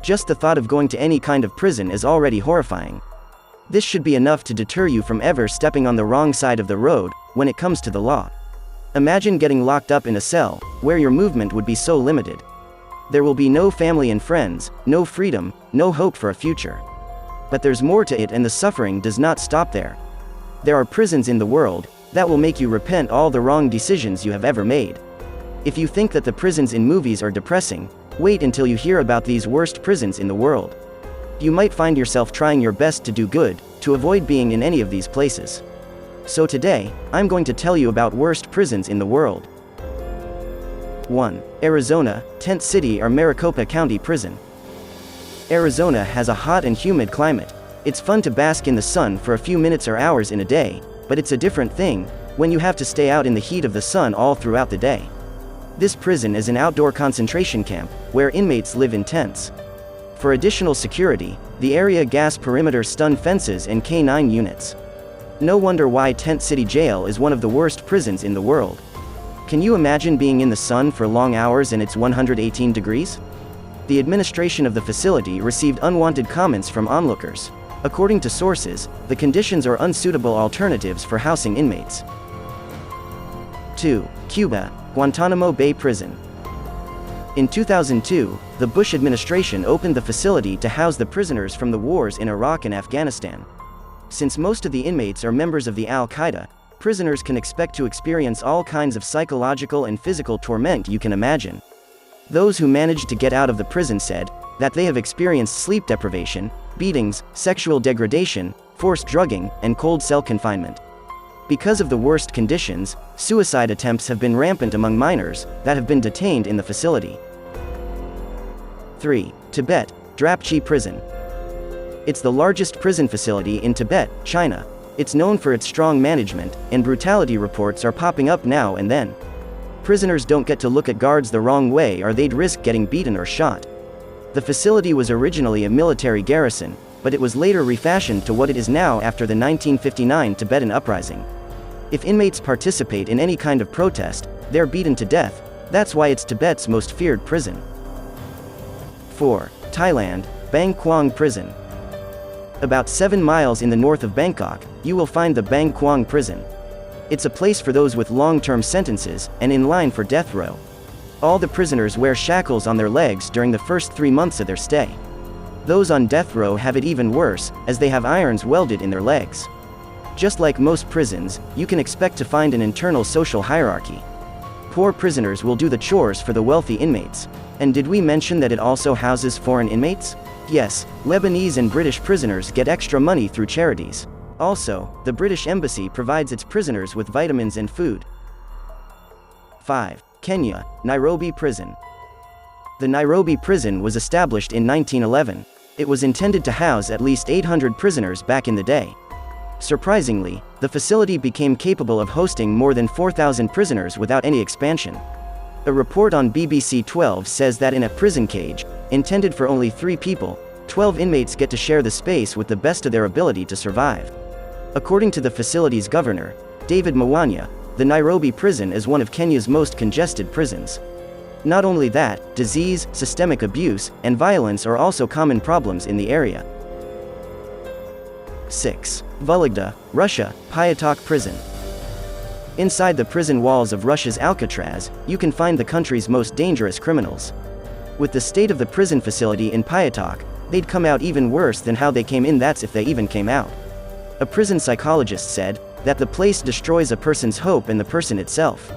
Just the thought of going to any kind of prison is already horrifying. This should be enough to deter you from ever stepping on the wrong side of the road when it comes to the law. Imagine getting locked up in a cell, where your movement would be so limited. There will be no family and friends, no freedom, no hope for a future. But there's more to it, and the suffering does not stop there. There are prisons in the world that will make you repent all the wrong decisions you have ever made. If you think that the prisons in movies are depressing, wait until you hear about these worst prisons in the world. You might find yourself trying your best to do good, to avoid being in any of these places. So today, I'm going to tell you about worst prisons in the world. 1. Arizona, Tent City or Maricopa County Prison. Arizona has a hot and humid climate. It's fun to bask in the sun for a few minutes or hours in a day, but it's a different thing when you have to stay out in the heat of the sun all throughout the day. This prison is an outdoor concentration camp, where inmates live in tents. For additional security, the area gas perimeter stun fences and K-9 units. No wonder why Tent City Jail is one of the worst prisons in the world. Can you imagine being in the sun for long hours and it's 118 degrees? The administration of the facility received unwanted comments from onlookers. According to sources, the conditions are unsuitable alternatives for housing inmates. 2. Cuba, Guantanamo Bay Prison. In 2002, the Bush administration opened the facility to house the prisoners from the wars in Iraq and Afghanistan. Since most of the inmates are members of the Al-Qaeda, prisoners can expect to experience all kinds of psychological and physical torment you can imagine. Those who managed to get out of the prison said that they have experienced sleep deprivation, beatings, sexual degradation, forced drugging, and cold cell confinement. Because of the worst conditions, suicide attempts have been rampant among minors that have been detained in the facility. 3. Tibet, Drapchi Prison. It's the largest prison facility in Tibet, China. It's known for its strong management, and brutality reports are popping up now and then. Prisoners don't get to look at guards the wrong way or they'd risk getting beaten or shot. The facility was originally a military garrison, but it was later refashioned to what it is now after the 1959 Tibetan uprising. If inmates participate in any kind of protest, they're beaten to death. That's why it's Tibet's most feared prison. 4. Thailand, Bang Kwang Prison. About 7 miles in the north of Bangkok, you will find the Bang Kwang Prison. It's a place for those with long-term sentences, and in line for death row. All the prisoners wear shackles on their legs during the first 3 months of their stay. Those on death row have it even worse, as they have irons welded in their legs. Just like most prisons, you can expect to find an internal social hierarchy. Poor prisoners will do the chores for the wealthy inmates. And did we mention that it also houses foreign inmates? Yes, Lebanese and British prisoners get extra money through charities. Also, the British Embassy provides its prisoners with vitamins and food. 5. Kenya, Nairobi Prison. The Nairobi prison was established in 1911. It was intended to house at least 800 prisoners back in the day. Surprisingly, the facility became capable of hosting more than 4,000 prisoners without any expansion. A report on BBC 12 says that in a prison cage, intended for only 3 people, 12 inmates get to share the space with the best of their ability to survive. According to the facility's governor, David Mwanya, the Nairobi prison is one of Kenya's most congested prisons. Not only that, disease, systemic abuse, and violence are also common problems in the area. 6. Vologda, Russia, Pyatak Prison. Inside the prison walls of Russia's Alcatraz, you can find the country's most dangerous criminals. With the state of the prison facility in Pyatak, they'd come out even worse than how they came in, that's if they even came out. A prison psychologist said that the place destroys a person's hope and the person itself.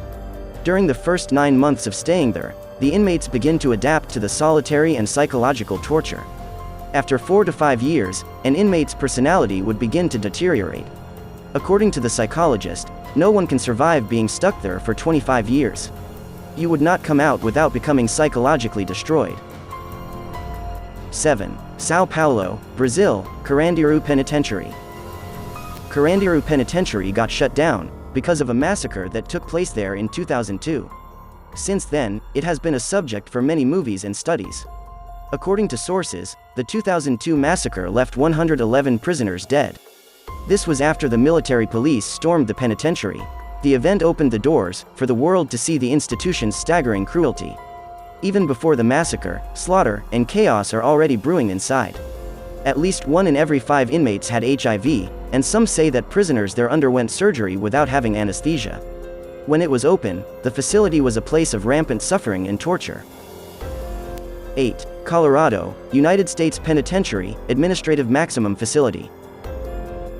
During the first 9 months of staying there, the inmates begin to adapt to the solitary and psychological torture. After 4 to 5 years, an inmate's personality would begin to deteriorate. According to the psychologist, no one can survive being stuck there for 25 years. You would not come out without becoming psychologically destroyed. 7. Sao Paulo, Brazil, Carandiru Penitentiary. Carandiru Penitentiary got shut down because of a massacre that took place there in 2002. Since then, it has been a subject for many movies and studies. According to sources, the 2002 massacre left 111 prisoners dead. This was after the military police stormed the penitentiary. The event opened the doors for the world to see the institution's staggering cruelty. Even before the massacre, slaughter, and chaos are already brewing inside. At least 1 in every 5 inmates had HIV, and some say that prisoners there underwent surgery without having anesthesia. When it was open, the facility was a place of rampant suffering and torture. 8. Colorado, United States Penitentiary, Administrative Maximum Facility.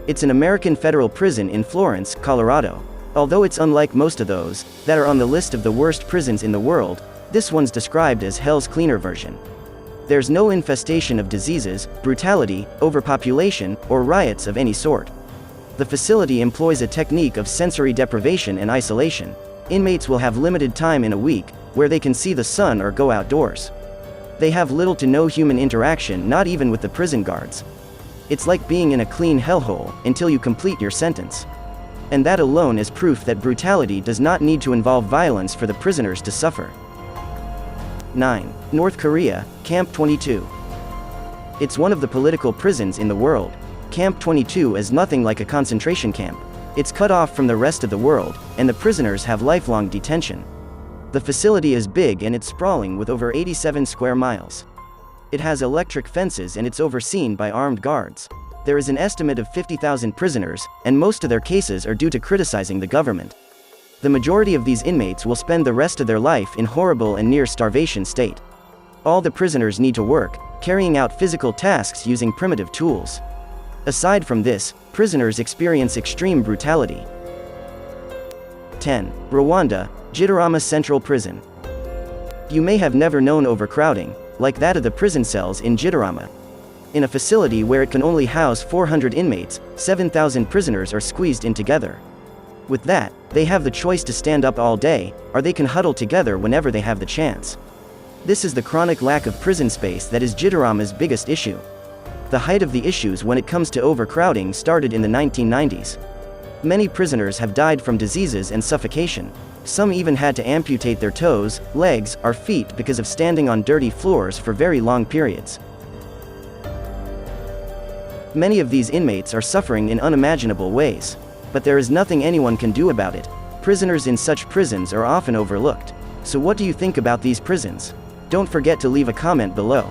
It's an American federal prison in Florence, Colorado. Although it's unlike most of those that are on the list of the worst prisons in the world, this one's described as hell's cleaner version. There's no infestation of diseases, brutality, overpopulation, or riots of any sort. The facility employs a technique of sensory deprivation and isolation. Inmates will have limited time in a week, where they can see the sun or go outdoors. They have little to no human interaction, not even with the prison guards. It's like being in a clean hellhole, until you complete your sentence. And that alone is proof that brutality does not need to involve violence for the prisoners to suffer. 9. North Korea, Camp 22. It's one of the political prisons in the world. Camp 22 is nothing like a concentration camp. It's cut off from the rest of the world, and the prisoners have lifelong detention. The facility is big and it's sprawling with over 87 square miles. It has electric fences and it's overseen by armed guards. There is an estimate of 50,000 prisoners, and most of their cases are due to criticizing the government. The majority of these inmates will spend the rest of their life in horrible and near-starvation state. All the prisoners need to work, carrying out physical tasks using primitive tools. Aside from this, prisoners experience extreme brutality. 10. Rwanda, Gitarama Central Prison. You may have never known overcrowding, like that of the prison cells in Gitarama. In a facility where it can only house 400 inmates, 7,000 prisoners are squeezed in together. With that, they have the choice to stand up all day, or they can huddle together whenever they have the chance. This is the chronic lack of prison space that is Gitarama's biggest issue. The height of the issues when it comes to overcrowding started in the 1990s. Many prisoners have died from diseases and suffocation. Some even had to amputate their toes, legs, or feet because of standing on dirty floors for very long periods. Many of these inmates are suffering in unimaginable ways. But there is nothing anyone can do about it. Prisoners in such prisons are often overlooked. So what do you think about these prisons? Don't forget to leave a comment below.